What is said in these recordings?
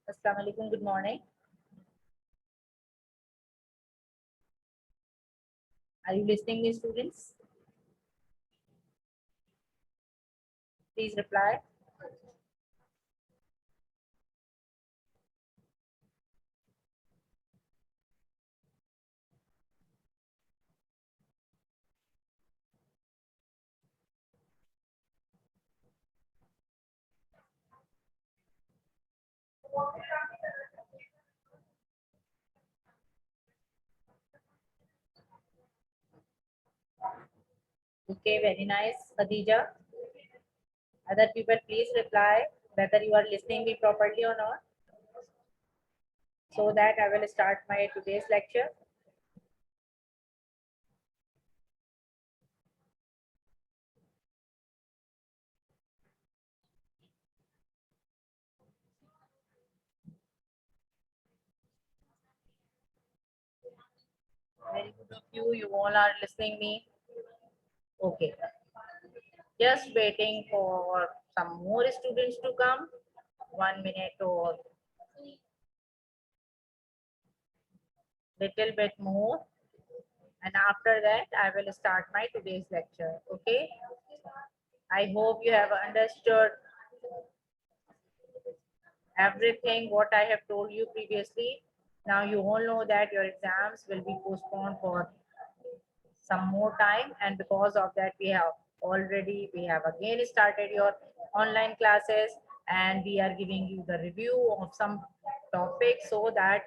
Assalamu alaikum. Good morning. Are you listening, me students? Please reply. Okay, very nice, Khadija. Other people, please reply whether you are listening me properly or not, so that I will start my today's lecture. Very good of you. You all are listening me. Okay. Just waiting for some more students to come. 1 minute or little bit more. And after that, I will start my today's lecture. Okay. I hope you have understood everything what I have told you previously. Now you all know that your exams will be postponed for some more time, and because of that we have again started your online classes, and we are giving you the review of some topics, so that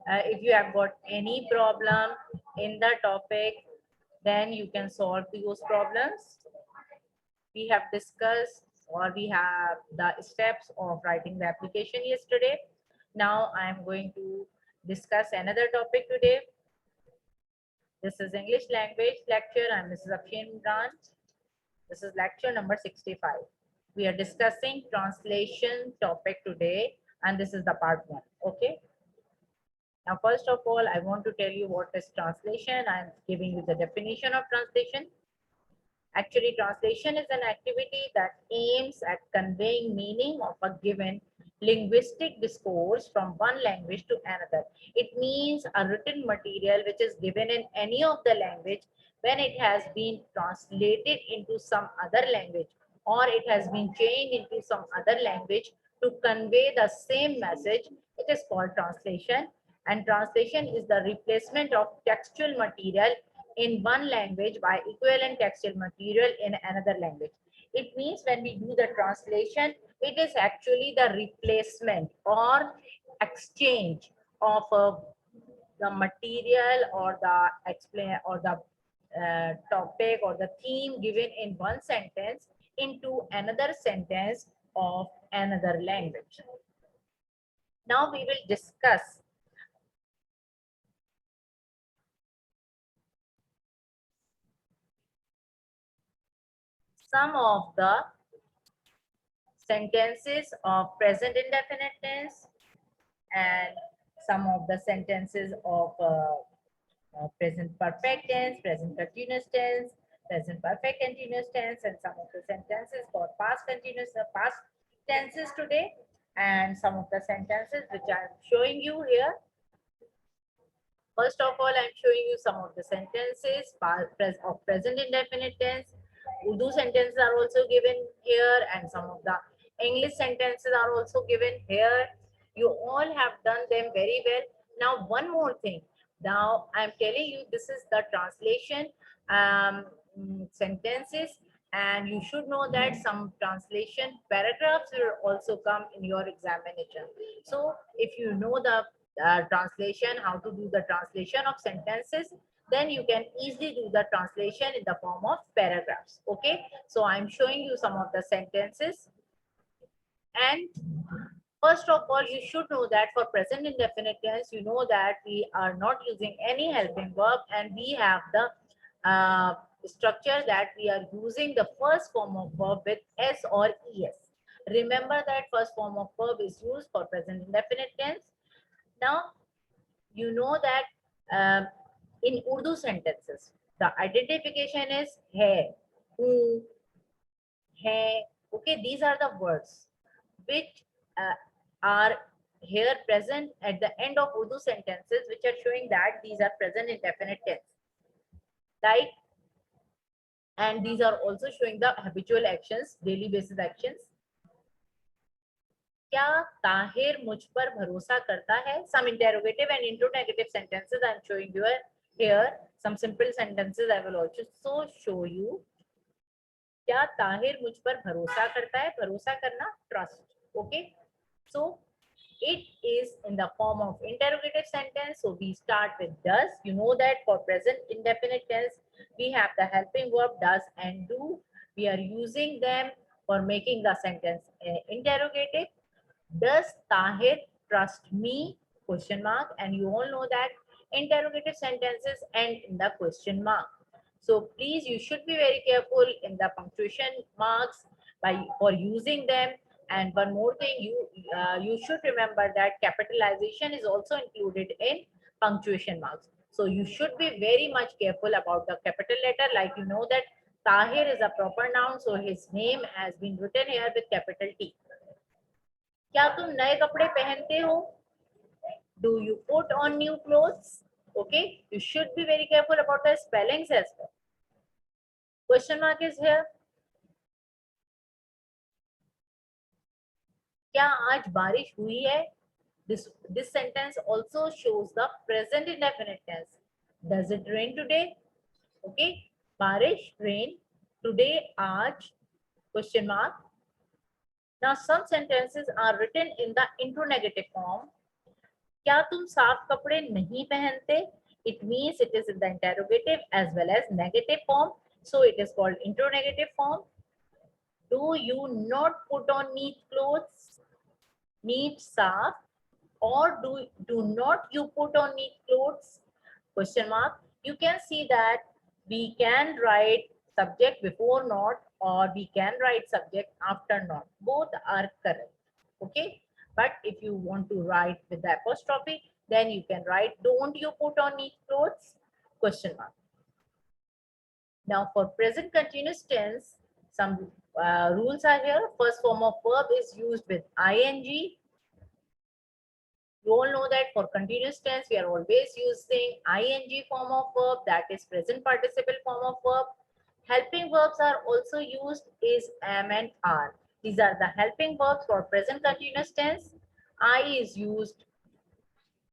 if you have got any problem in the topic, then you can solve those problems. We have discussed, or we have the steps of writing the application yesterday. Now I am going to discuss another topic today. This is English language lecture. I'm Mrs. Afshin Imran. This is lecture number 65. We are discussing translation topic today, and this is the part 1. Okay. Now, first of all, I want to tell you what is translation. I'm giving you the definition of translation. Actually, translation is an activity that aims at conveying meaning of a given linguistic discourse from one language to another. It means a written material which is given in any of the language when it has been translated into some other language, or it has been changed into some other language to convey the same message. It is called translation. And translation is the replacement of textual material in one language by equivalent textual material in another language. It means when we do the translation, it is actually the replacement or exchange of the material or the explain or the topic or the theme given in one sentence into another sentence of another language. Now we will discuss some of the sentences of present indefinite tense and some of the sentences of present perfect tense, present continuous tense, present perfect continuous tense, and some of the sentences for past continuous, past tenses today, and some of the sentences which I'm showing you here. First of all, I'm showing you some of the sentences of present indefinite tense. Urdu sentences are also given here, and some of the English sentences are also given here. You all have done them very well. Now, one more thing. Now, I'm telling you, this is the translation sentences, and you should know that some translation paragraphs will also come in your examination. So, if you know the translation, how to do the translation of sentences, then you can easily do the translation in the form of paragraphs. Okay, so I'm showing you some of the sentences. And first of all, you should know that for present indefinite tense, you know that we are not using any helping verb, and we have the structure that we are using the first form of verb with s or es. Remember that first form of verb is used for present indefinite tense. Now, you know that in Urdu sentences, the identification is hai, hu, hai. Okay, these are the words which are here present at the end of Urdu sentences which are showing that these are present indefinite tense, right? And these are also showing the habitual actions, daily basis actions. क्या ताहिर मुझ पर भरोसा करता है? Some interrogative and interrogative sentences I am showing you here. Some simple sentences I will also show you. क्या ताहिर मुझ पर भरोसा करता है? भरोसा करना, trust. Okay. So it is in the form of interrogative sentence. So we start with does. You know that for present indefinite tense, we have the helping verb does and do. We are using them for making the sentence interrogative. Does Tahir trust me? Question mark. And you all know that interrogative sentences end in the question mark. So please, you should be very careful in the punctuation marks for using them. And one more thing, you should remember that capitalization is also included in punctuation marks. So you should be very much careful about the capital letter. Like you know that Tahir is a proper noun, so his name has been written here with capital T. क्या तुम नए कपड़े पहनते हो? Do you put on new clothes? Okay, you should be very careful about the spellings as well. Question mark is here. क्या आज बारिश हुई है? This sentence also shows the present indefinite tense. Does it rain today? Okay, बारिश, rain, today, आज, question mark. Now some sentences are written in the interrogative form. क्या तुम साफ कपड़े नहीं पहनते? It means it is in the interrogative as well as negative form. So it is called interrogative form. Do you not put on neat clothes? Neat, साफ. Or do not you put on neat clothes? Question mark. You can see that we can write subject before not or we can write subject after not. Both are correct. Okay. But if you want to write with the apostrophe, then you can write don't you put on neat clothes? Question mark. Now for present continuous tense, some rules are here. First form of verb is used with ing. You all know that for continuous tense, we are always using ing form of verb, that is present participle form of verb. Helping verbs are also used is am and are. These are the helping verbs for present continuous tense. I is used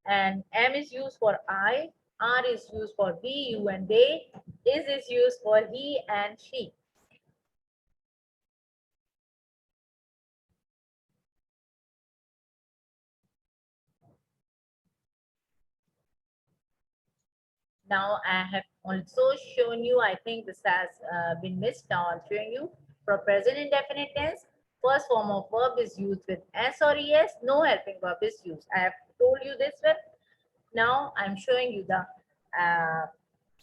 and am is used for I, are is used for we, you and they, is used for he and she. Now I have also shown you, I think this has been missed. Now I'm showing you for present indefinite tense. First form of verb is used with s or es. No helping verb is used. I have told you this one. Now I'm showing you the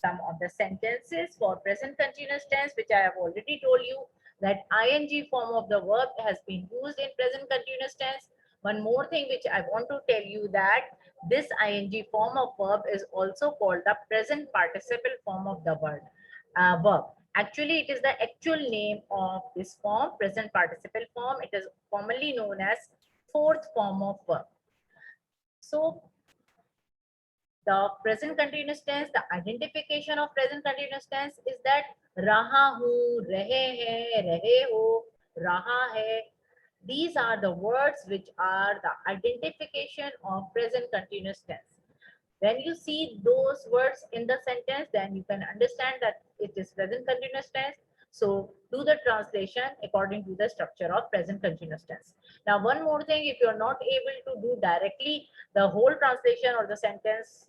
some of the sentences for present continuous tense, which I have already told you that ing form of the verb has been used in present continuous tense. One more thing which I want to tell you that this ing form of verb is also called the present participle form of the verb. Actually, it is the actual name of this form, present participle form. It is commonly known as fourth form of verb. So the present continuous tense, the identification of present continuous tense is that raha hu, rahe hai, rahe ho, raha hai. These are the words which are the identification of present continuous tense. When you see those words in the sentence, then you can understand that it is present continuous tense. So do the translation according to the structure of present continuous tense. Now, one more thing, if you're not able to do directly the whole translation or the sentence,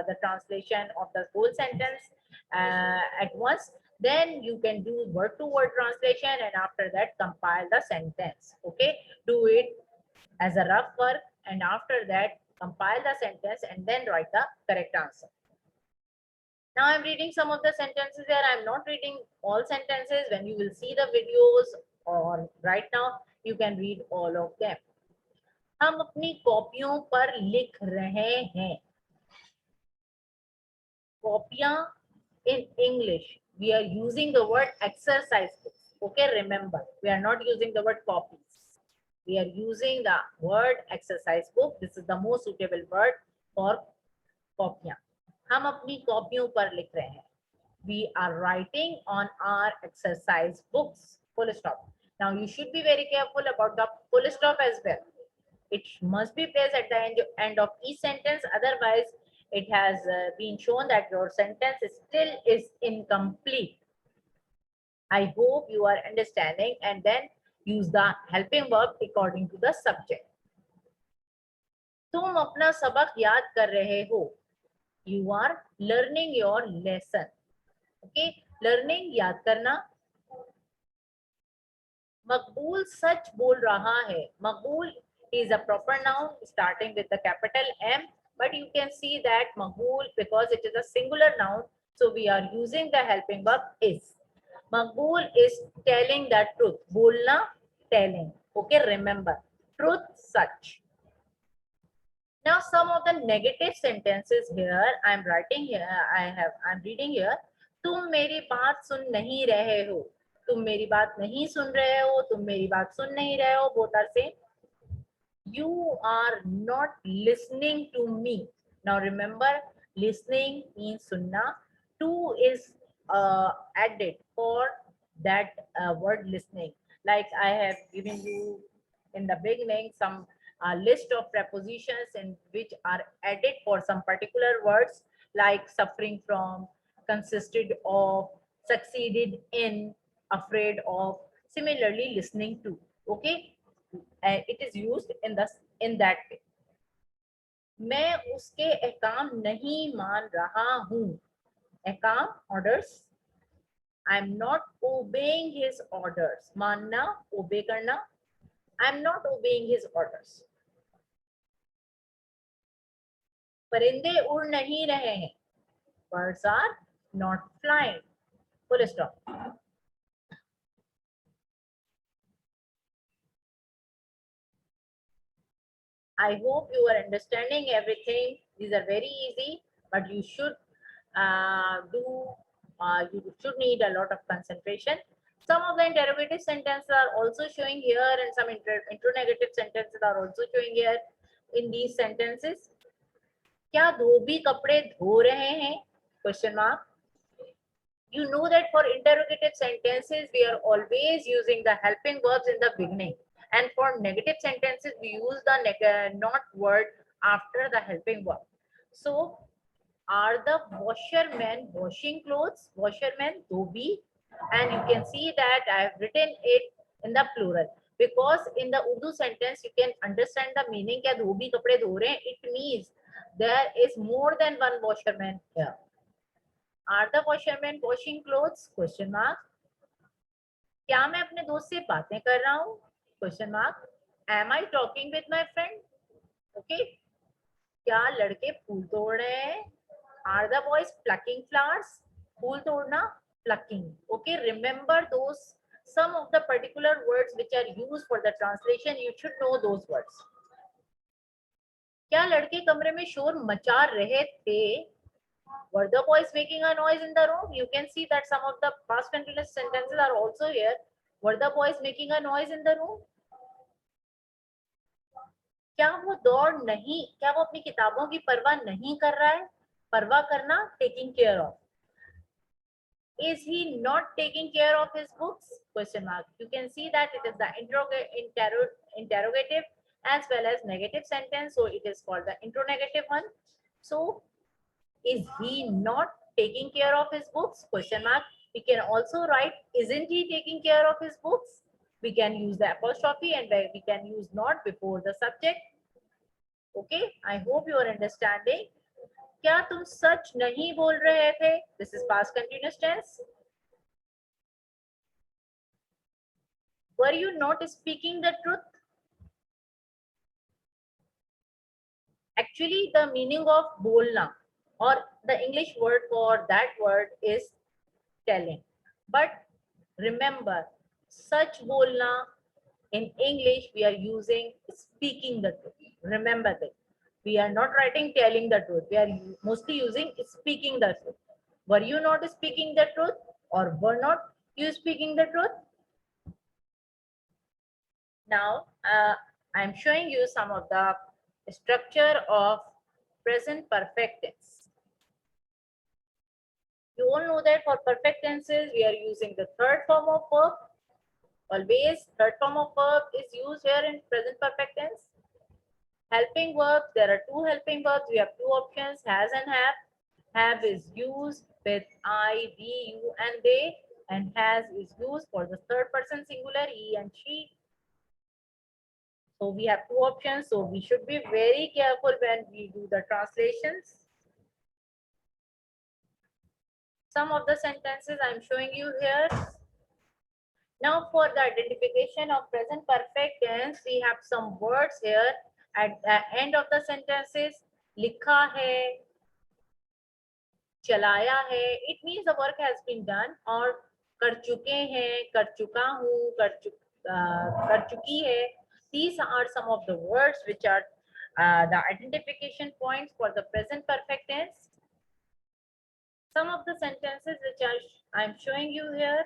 the translation of the whole sentence at once, then you can do word to word translation and after that compile the sentence. Okay, do it as a rough work and after that compile the sentence and then write the correct answer. Now I'm reading some of the sentences here. I'm not reading all sentences. When you will see the videos or right now, you can read all of them. हम अपनी कॉपियों पर लिख रहे हैं. कॉपियां in English, we are using the word exercise books. Okay, remember, we are not using the word copies. we are using the word exercise book. This is the most suitable word for कॉपियां. हम अपनी कॉपियों पर लिख रहे हैं. We are writing on our exercise books. Full stop. Now you should be very careful about the full stop as well. It must be placed at the end of each sentence. Otherwise, it has been shown that your sentence still is incomplete. I hope you are understanding, and then use the helping verb according to the subject. तुम अपना सबक याद कर रहे हो. You are learning your lesson. Okay, learning याद करना. मकबूल सच बोल रहा है. मकबूल is a proper noun starting with the capital M, but you can see that maqbool, because it is a singular noun, so we are using the helping verb is. Maqbool is telling the truth. Bolna, telling. Okay, remember, truth, such. Now some of the negative sentences here I'm writing here, I'm reading here. तुम मेरी बात सुन नहीं रहे हो. तुम मेरी बात नहीं सुन रहे हो. तुम मेरी बात सुन नहीं रहे हो. Both are same. You are not listening to me. Now remember, listening means sunna. To is added for that word listening. Like I have given you in the beginning some list of prepositions in which are added for some particular words, like suffering from, consisted of, succeeded in, afraid of. Similarly, listening to. Okay, it is used in that way. मैं उसके अहकाम नहीं मान रहा हूँ. अहकाम, orders. I'm not obeying his orders. मानना, obey करना. I'm not obeying his orders. परिंदे उड़ नहीं रहे हैं. Birds are not flying. Full stop. I hope you are understanding everything. These are very easy, but you should you should need a lot of concentration. Some of the interrogative sentences are also showing here, and some interrogative sentences are also showing here in these sentences. क्या धोबी कपड़े धो रहे हैं? Question mark. You know that for interrogative sentences, we are always using the helping verbs in the beginning. And for negative sentences, we use the not word after the helping verb. So, are the washermen washing clothes? Washermen, dhobi. And you can see that I have written it in the plural. Because in the Urdu sentence, you can understand the meaning that dhobi kapde dho rahe. It means there is more than one washerman here. Are the washermen washing clothes? Question mark. क्या मैं अपने दोस्त से बातें कर रहा हूँ? Question mark. Am I talking with my friend? Okay. क्या लड़के फूल तोड़ रहे हैं? Are the boys plucking flowers? फूल तोड़ना, plucking. Okay. Remember those some of the particular words which are used for the translation. You should know those words. क्या लड़के कमरे में शोर मचा रहे थे? Were the boys making a noise in the room? You can see that some of the past continuous sentences are also here. Were the boys making a noise in the room? क्या वो दौड़ नहीं, क्या वो अपनी किताबों की परवाह नहीं कर रहा है? परवाह करना, taking care of. Is he not taking care of his books? Question mark. You can see that it is the interrogative as well as negative sentence. So it is called the interrogative one. So is he not taking care of his books? Question mark. We can also write, isn't he taking care of his books? We can use the apostrophe and we can use not before the subject. Okay, I hope you are understanding. क्या तुम सच नहीं बोल रहे थे? This is past continuous tense. Were you not speaking the truth? Actually, the meaning of bolna or the English word for that word is telling. But remember, such bolna in English we are using speaking the truth. Remember that. We are not writing telling the truth. We are mostly using speaking the truth. Were you not speaking the truth, or were not you speaking the truth? Now, I'm showing you some of the structure of present perfect tense. You all know that for perfect tenses, we are using the third form of verb. Always, third form of verb is used here in present perfect tense. Helping verbs, there are two helping verbs. We have two options, has and have. Have is used with I, we, you, and they, and has is used for the third person singular, he and she. So we have two options. So we should be very careful when we do the translations. Some of the sentences I'm showing you here. Now for the identification of present perfect tense, we have some words here at the end of the sentences. Likha hai, chalaya hai. It means the work has been done. Or कर चुके हैं, कर चुका हूँ, कर चुकी है. These are some of the words which are the identification points for the present perfect tense. Some of the sentences which I'm showing you here.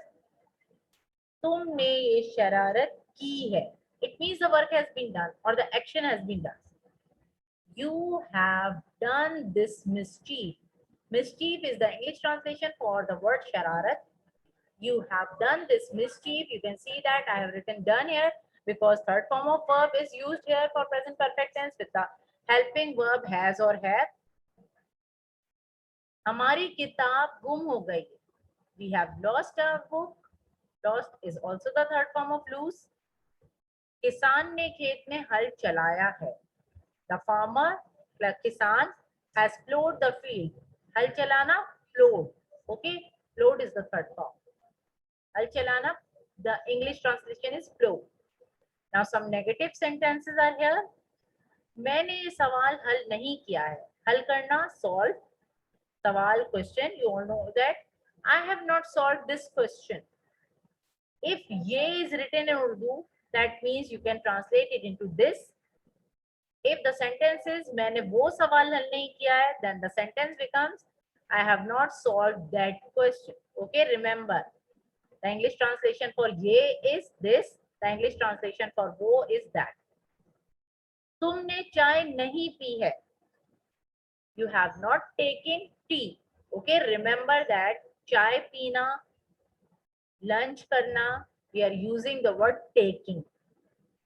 तुमने ये शरारत की है. It means the work has been done or the action has been done. You have done this mischief. Mischief is the English translation for the word shararat. You have done this mischief. You can see that I have written done here because third form of verb is used here for present perfect tense with the helping verb has or have. हमारी किताब गुम हो गई. We have lost our book. Lost is also the third form of lose. किसान ने खेत में हल चलाया है. The farmer, the kisan, has plowed the field. हल चलाना, plowed. Okay, plowed is the third form. हल चलाना, the English translation is plow. Now some negative sentences are here. मैंने ये सवाल हल नहीं किया है. हल करना, solve. सवाल, question. You all know that. I have not solved this question. If ye is written in Urdu, that means you can translate it into this. If the sentence is मैंने वो सवाल हल नहीं किया है, then the sentence becomes I have not solved that question. Okay, remember the English translation for ye is this. The English translation for वो is that. तुमने चाय नहीं पी है. You have not taken tea. Okay, remember that चाय पीना, lunch करना, we are using the word taking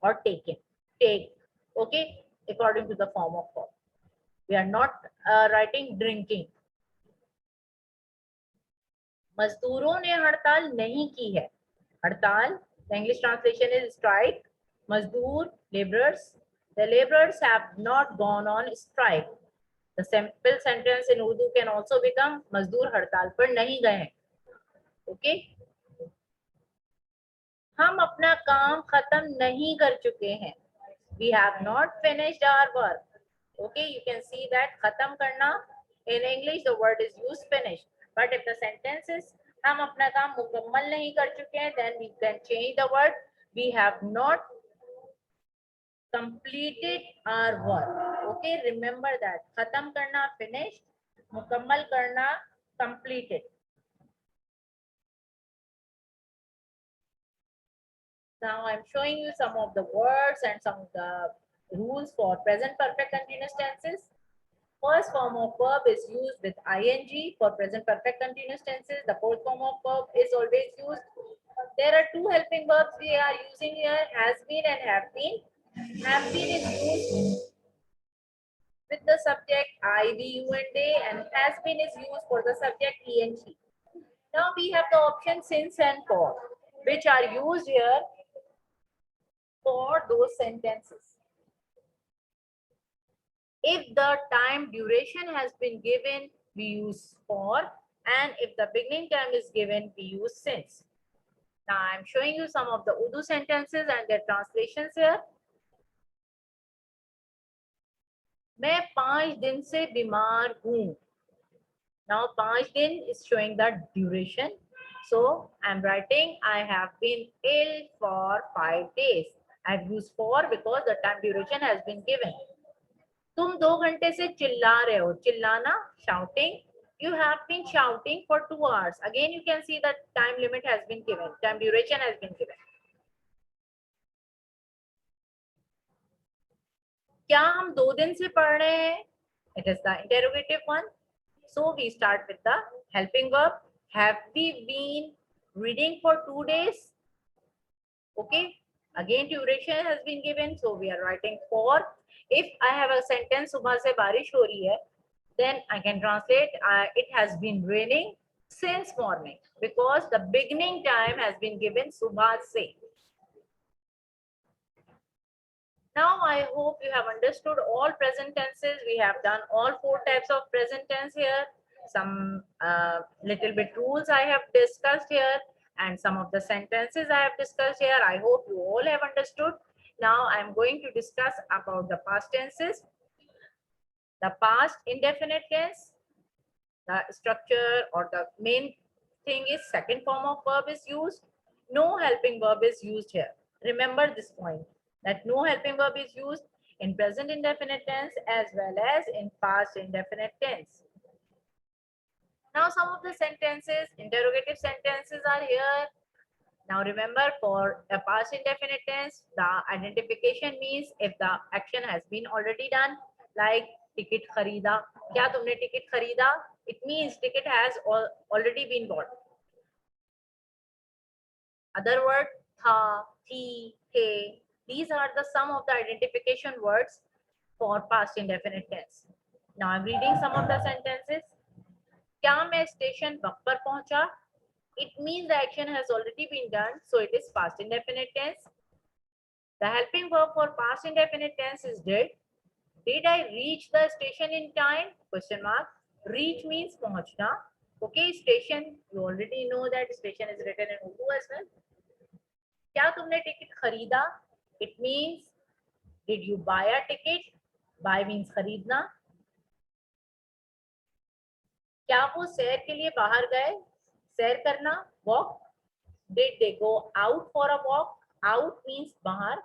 or taken. Take. Okay, according to the form of verb. We are not writing drinking. मजदूरों ने हड़ताल नहीं की है. हड़ताल, the English translation is strike. मजदूर, laborers. The laborers have not gone on strike. The simple sentence in Urdu can also become मजदूर हड़ताल पर नहीं गए हैं. Okay. हम अपना काम खत्म नहीं कर चुके हैं. We have not finished our work. Okay, you can see that खत्म करना in English the word is used finished. But if the sentence is हम अपना काम मुकम्मल नहीं कर चुके हैं, then we can change the word. We have not completed our work. Okay, remember that. खत्म करना finished, मुकम्मल करना completed. Now I'm showing you some of the words and some of the rules for present perfect continuous tenses. First form of verb is used with ing for present perfect continuous tenses. The fourth form of verb is always used. There are two helping verbs we are using here, has been and have been. Have been is used with the subject I, we, you and they, and has been is used for the subject he and she. Now we have the option since and for, which are used here for those sentences. If the time duration has been given, we use for, and if the beginning time is given, we use since. Now I'm showing you some of the Urdu sentences and their translations here. मैं 5 दिन से बीमार हूँ. Now 5 दिन is showing the duration. So I'm writing I have been ill for 5 days. I've used for because the time duration has been given. तुम 2 घंटे से चिल्ला रहे हो. चिल्लाना, shouting. You have been shouting for 2 hours. Again, you can see that time limit has been given. Time duration has been given. क्या हम 2 दिन से पढ़ रहे हैं? It is the interrogative one. So we start with the helping verb. Have we been reading for 2 days? Okay. Again, duration has been given. So we are writing for. If I have a sentence, सुबह से बारिश हो रही है, then I can translate, it has been raining since morning, because the beginning time has been given subah se. Now I hope you have understood all present tenses. We have done all 4 types of present tense here. Some little bit rules I have discussed here, and some of the sentences I have discussed here. I hope you all have understood. Now I am going to discuss about the past tenses. The past indefinite tense, the structure or the main thing is second form of verb is used. No helping verb is used here. Remember this point, that no helping verb is used in present indefinite tense as well as in past indefinite tense. Now some of the sentences, interrogative sentences are here. Now remember, for a past indefinite tense, the identification means if the action has been already done, like ticket kharida. Kya tumne ticket kharida? It means ticket has already been bought. Other word, tha, thi, the. These are the some of the identification words for past indefinite tense. Now I'm reading some of the sentences. क्या मैं station वक्त पर पहुंचा? It means the action has already been done, so it is past indefinite tense. The helping verb for past indefinite tense is did. Did I reach the station in time? Question mark. Reach means पहुंचना. Okay, station. You already know that station is written in Urdu as well. क्या तुमने ticket खरीदा? It means did you buy a ticket? Buy means खरीदना. क्या वो सैर के लिए बाहर गए? सैर करना, walk. Did they go out for a walk? Out means बाहर.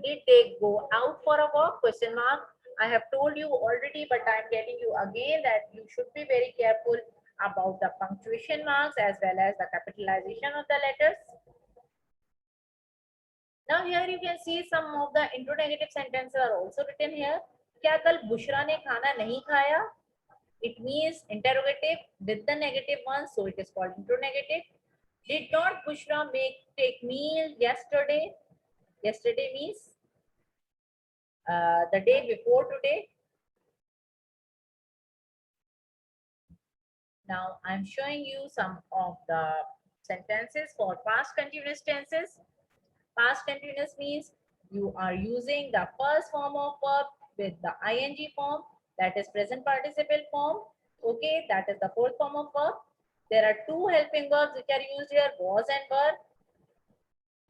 Did they go out for a walk? Question mark. I have told you already, but I am telling you again that you should be very careful about the punctuation marks as well as the capitalization of the letters. Now here you can see some of the interrogative sentences are also written here. क्या कल बुशरा ने खाना नहीं खाया? It means interrogative with the negative one, so it is called interrogative. Did not Bushra take meal yesterday? Yesterday means the day before today. Now I'm showing you some of the sentences for past continuous tenses. Past continuous means you are using the first form of verb with the ing form, that is present participle form. Okay, that is the fourth form of verb. There are 2 helping verbs which are used here, was and were.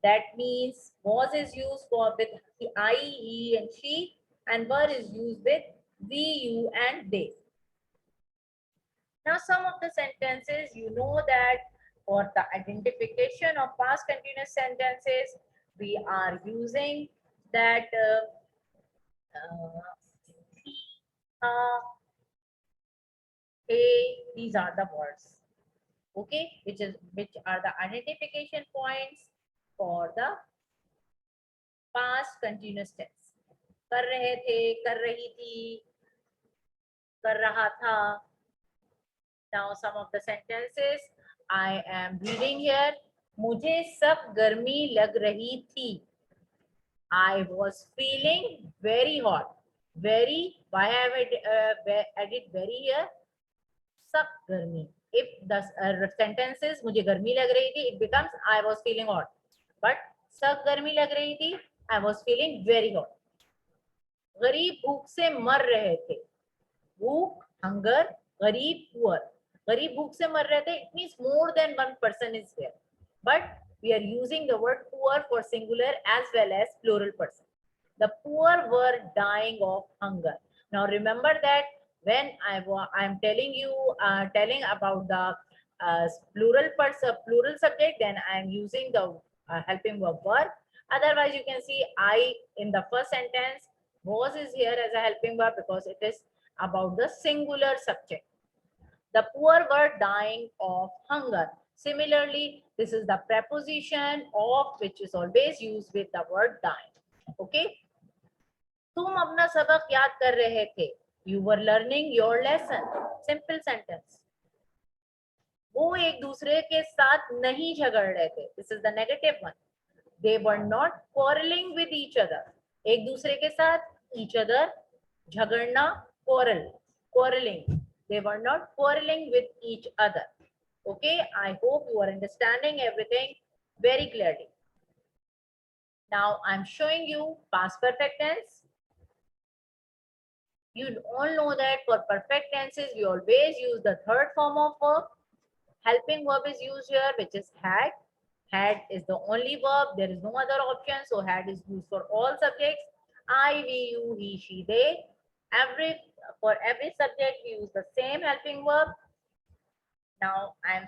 That means was is used for with I, he and she, and were is used with we, you and they. Now some of the sentences, you know that for the identification of past continuous sentences, we are using that these are the words, okay, which are the identification points for the past continuous tense. कर रहे थे, कर रही थी, कर रहा था. Now some of the sentences I am reading here. मुझे सब गर्मी लग रही थी. I was feeling very hot. Very, why have I added very here? सब गर्मी. If the sentence is मुझे गर्मी लग रही थी, it becomes I was feeling hot. But सब गर्मी लग रही थी, I was feeling very hot. गरीब भूख से मर रहे थे. भूख, hunger, गरीब, poor. गरीब भूख से मर रहे थे, it means more than one person is here. But we are using the word poor for singular as well as plural person. The poor were dying of hunger. Now remember that when I am telling you telling about the plural subject, then I am using the helping verb were. Otherwise you can see I in the first sentence, was is here as a helping verb because it is about the singular subject. The poor were dying of hunger. Similarly, this is the preposition of which is always used with the word dying. Okay. तुम अपना सबक याद कर रहे थे, you were learning your lesson. Simple sentence. वो एक दूसरे के साथ नहीं झगड़ रहे थे, this is the negative one. They were not quarreling with each other. एक दूसरे के साथ each other झगड़ना, quarreling. They were not quarreling with each other. Okay, I hope you are understanding everything very clearly. Now I'm showing you past perfect tense. You all know that for perfect tenses, we always use the third form of verb. Helping verb is used here, which is had. Had is the only verb. There is no other option. So had is used for all subjects. I, we, you, he, she, they. For every subject, we use the same helping verb. Now I'm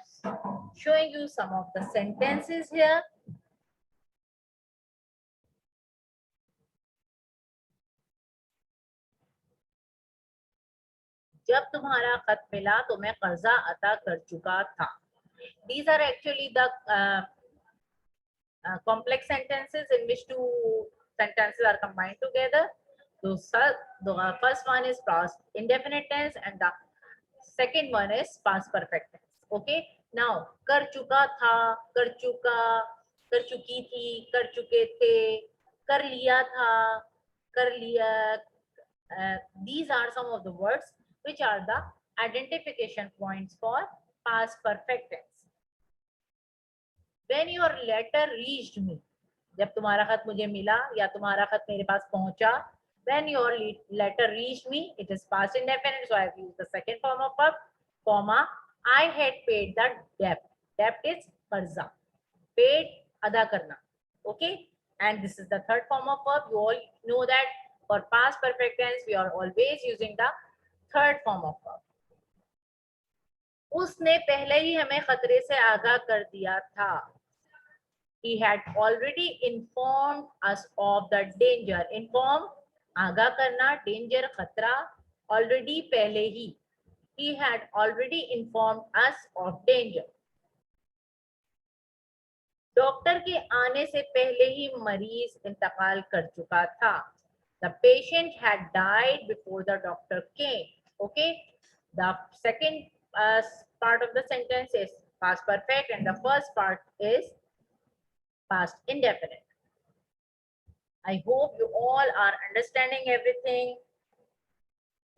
showing you some of the sentences here. जब तुम्हारा खत मिला तो मैं कर्जा अदा कर चुका था. These are actually the complex sentences in which two sentences are combined together. So the first one is past indefinite tense and the second one is past perfect tense. Okay. Now कर चुका था, कर चुका, कर चुकी थी, कर चुके थे, कर लिया था, कर लिया. These are some of the words which are the identification points for past perfect tense. When your letter reached me, जब तुम्हारा खत मुझे मिला या तुम्हारा खत मेरे पास पहुंचा. When your letter reached me, it is past indefinite, so I have used the second form of verb, comma, I had paid the debt. Debt is कर्जा. Paid, अदा करना. Okay, and this is the third form of verb. You all know that for past perfect tense, we are always using the third form of verb. उसने पहले ही हमें खतरे से आगाह कर दिया था. He had already informed us of the danger. Inform, आगाह करना, danger, खतरा. Already, पहले ही. He had already informed us of danger. Doctor के आने से पहले ही मरीज इंतकाल कर चुका था. The patient had died before the doctor came. Okay. The second part of the sentence is past perfect and the first part is past indefinite. I hope you all are understanding everything.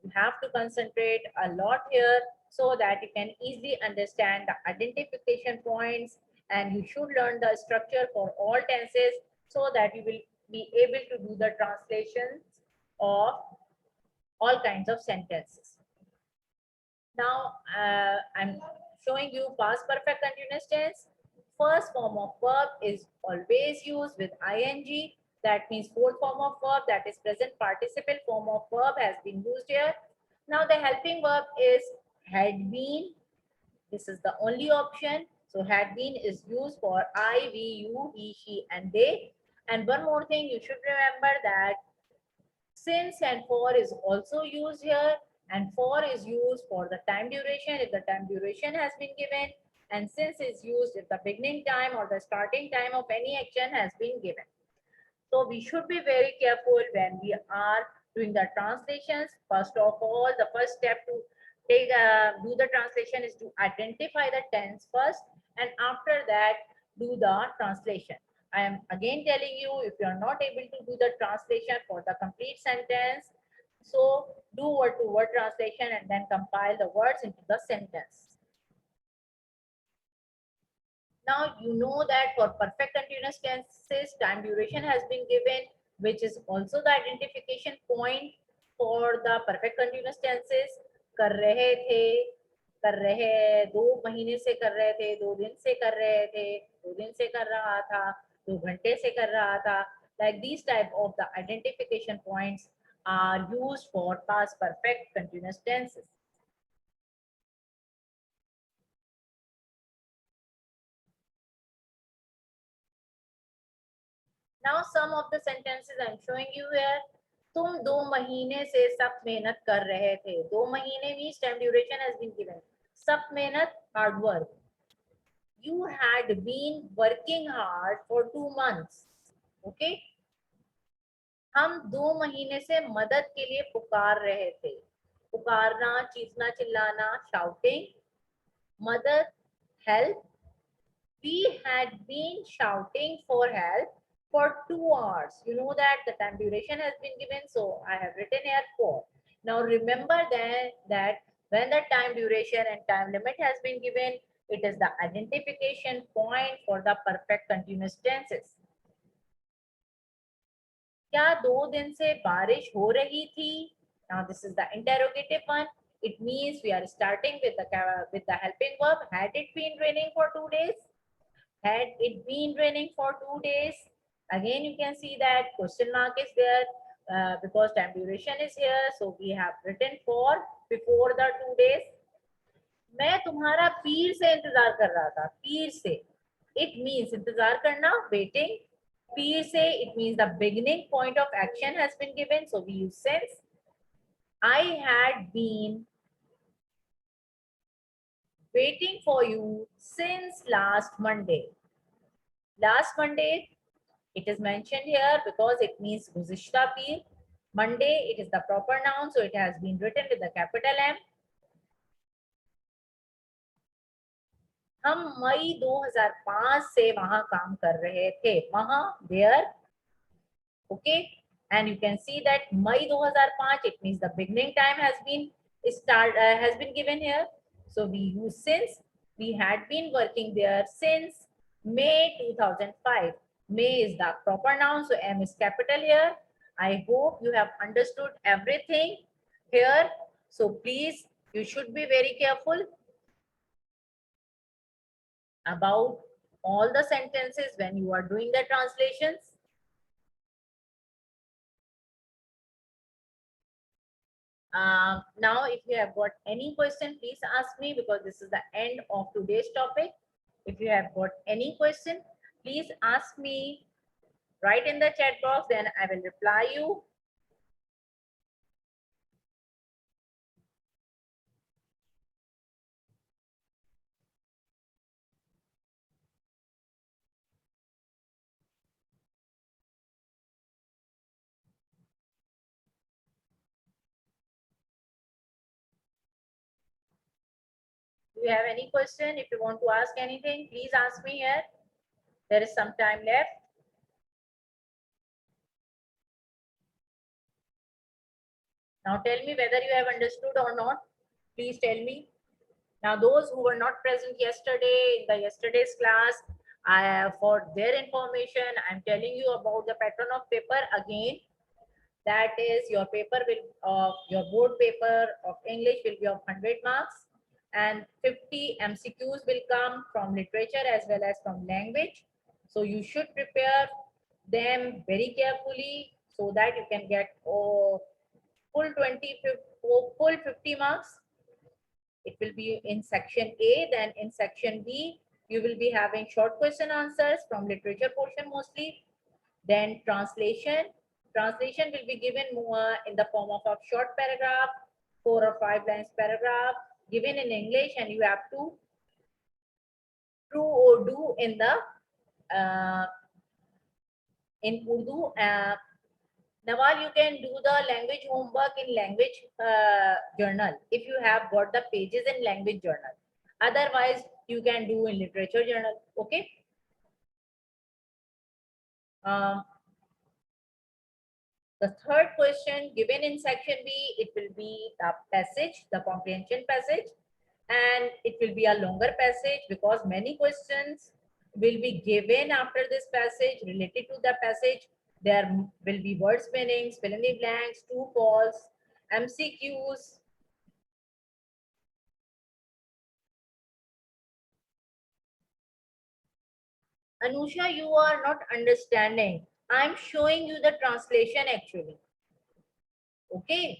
You have to concentrate a lot here so that you can easily understand the identification points, and you should learn the structure for all tenses so that you will be able to do the translations of all kinds of sentences. Now I'm showing you past perfect continuous tense. First form of verb is always used with ing. That means fourth form of verb, that is present participle form of verb, has been used here. Now the helping verb is had been. This is the only option. So had been is used for I, we, you, he, she, and they. And one more thing you should remember that since and for is also used here, and for is used for the time duration if the time duration has been given, and since is used if the beginning time or the starting time of any action has been given. So we should be very careful when we are doing the translations. First of all, the first step to do the translation is to identify the tense first, and after that do the translation. I am again telling you, if you are not able to do the translation for the complete sentence, so do word to word translation and then compile the words into the sentence. Now you know that for perfect continuous tenses, time duration has been given, which is also the identification point for the perfect continuous tenses. कर रहे थे, कर रहे, 2 महीने से कर रहे थे, 2 दिन से कर रहे थे, 2 दिन से कर रहा था, 2 घंटे से कर रहा था. Like these type of the identification points are used for past perfect continuous tenses. Now some of the sentences I'm showing you here. तुम 2 महीने से सख्त मेहनत कर रहे थे. 2 महीने means time duration has been given. सख्त मेहनत, hard work. You had been working hard for 2 months. Okay. हम 2 महीने से मदद के लिए पुकार रहे थे. पुकारना, चीखना, चिल्लाना, shouting. मदद, help. We had been shouting for help for 2 hours. You know that the time duration has been given, so I have written here for. Now remember that when the time duration and time limit has been given, it is the identification point for the perfect continuous tenses. क्या 2 दिन से बारिश हो रही थी? Now this is the interrogative one. It means we are starting with the helping verb. Had it been raining for 2 days? Had it been raining for 2 days? Again, you can see that question mark is there because time duration is here. So we have written for before the 2 days. मैं तुम्हारा पीर से इंतजार कर रहा था. पीर से. It means इंतजार करना, waiting. पीर से, it means the beginning point of action has been given. So we use since. I had been waiting for you since last Monday. Last Monday, it is mentioned here because it means Guzishta Peer. Monday, it is the proper noun, so it has been written with the capital M. हम मई 2005 से वहां काम कर रहे थे. वहां, there. Okay, and you can see that May 2005, it means the beginning time has been given here. So we use since. We had been working there since May 2005. May is the proper noun, so M is capital here. I hope you have understood everything here. So please, you should be very careful about all the sentences when you are doing the translations. Now, if you have got any question, please ask me because this is the end of today's topic. If you have got any question, please ask me. Write in the chat box, then I will reply you. Do you have any question? If you want to ask anything, please ask me here. There is some time left. Now tell me whether you have understood or not. Please tell me. Now those who were not present yesterday in the yesterday's class, for their information, I'm telling you about the pattern of paper again. That is, your paper will your board paper of English will be of 100 marks, and 50 MCQs will come from literature as well as from language. So you should prepare them very carefully so that you can get full 50 marks. It will be in section A. Then in section B, you will be having short question answers from literature portion mostly. Then translation. Translation will be given more in the form of a short paragraph, 4 or 5 lines paragraph given in English, and you have to true or do in the in Urdu. Nawal, you can do the language homework in language journal if you have got the pages in language journal. Otherwise, you can do in literature journal. Okay. The third question given in section B, it will be the passage, the comprehension passage, and it will be a longer passage because many questions will be given after this passage related to the passage. There will be words meanings, fill in the blanks, true, false, MCQs. Anusha, you are not understanding. I'm showing you the translation actually. Okay,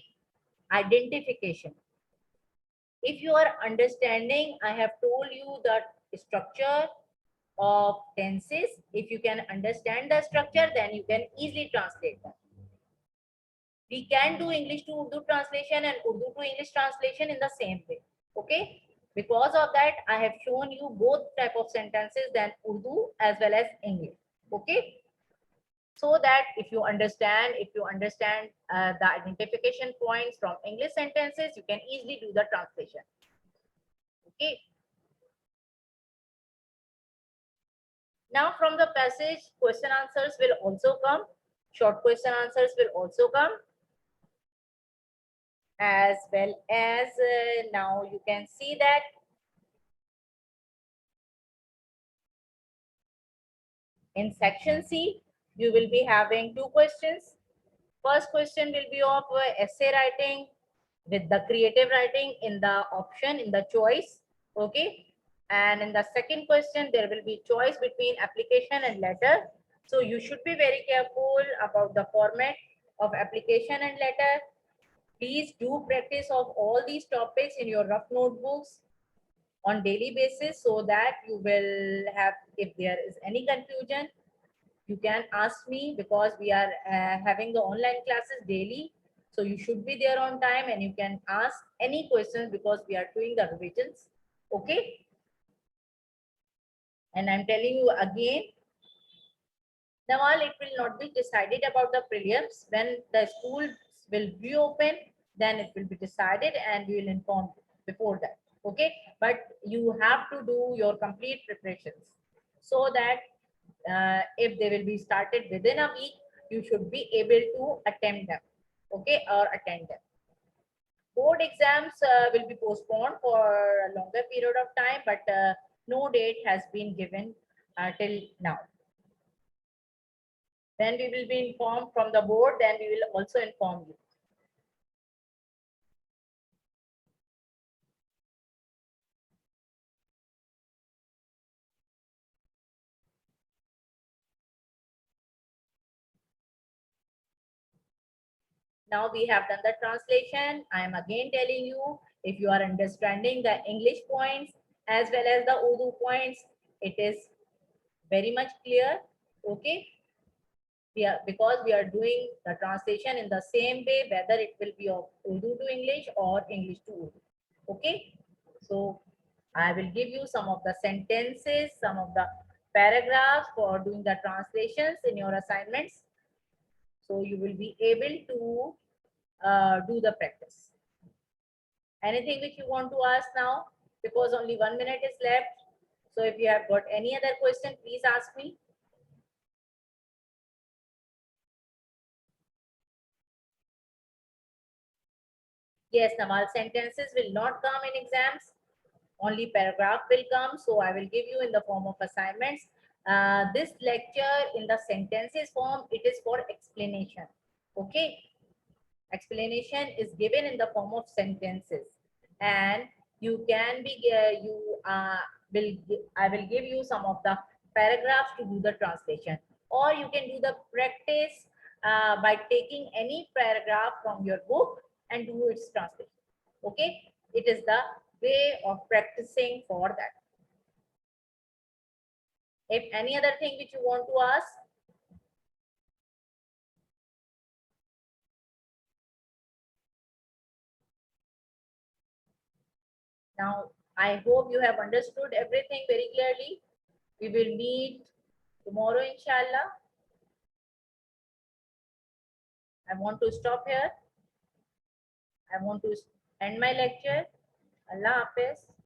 identification. If you are understanding, I have told you the structure of tenses. If you can understand the structure, then you can easily translate them. We can do English to Urdu translation and Urdu to English translation in the same way. Okay. Because of that, I have shown you both type of sentences, then Urdu as well as English. Okay. so that if you understand the identification points from English sentences, you can easily do the translation. Okay. Now from the passage, question answers will also come. Short question answers will also come. As well as now you can see that in section C, you will be having two questions. First question will be of essay writing with the creative writing in the option, in the choice. Okay. And in the second question, there will be choice between application and letter. So you should be very careful about the format of application and letter. Please do practice of all these topics in your rough notebooks on daily basis, so that you will have, if there is any confusion, you can ask me, because we are having the online classes daily. So you should be there on time and you can ask any questions, because we are doing the revisions. Okay. And I'm telling you again, Nawal, it will not be decided about the prelims. When the schools will reopen, then it will be decided and we will inform you before that. Okay. But you have to do your complete preparations, so that if they will be started within a week, you should be able to attempt them. Okay. Or attend them. Board exams will be postponed for a longer period of time, but no date has been given till now. Then we will be informed from the board, then we will also inform you. Now we have done the translation. I am again telling you, if you are understanding the English points as well as the Urdu points, it is very much clear. Okay. Because we are doing the translation in the same way, whether it will be of Urdu to English or English to Urdu. Okay. So I will give you some of the sentences, some of the paragraphs for doing the translations in your assignments. So you will be able to do the practice. Anything which you want to ask now, because only 1 minute is left. So if you have got any other question, please ask me. Yes, Namal, sentences will not come in exams. Only paragraph will come. So I will give you in the form of assignments. This lecture in the sentences form, it is for explanation. Okay. Explanation is given in the form of sentences, and you can be I will give you some of the paragraphs to do the translation, or you can do the practice by taking any paragraph from your book and do its translation. Okay. It is the way of practicing for that. If any other thing which you want to ask. Now, I hope you have understood everything very clearly. We will meet tomorrow, inshallah. I want to stop here. I want to end my lecture. Allah Hafiz.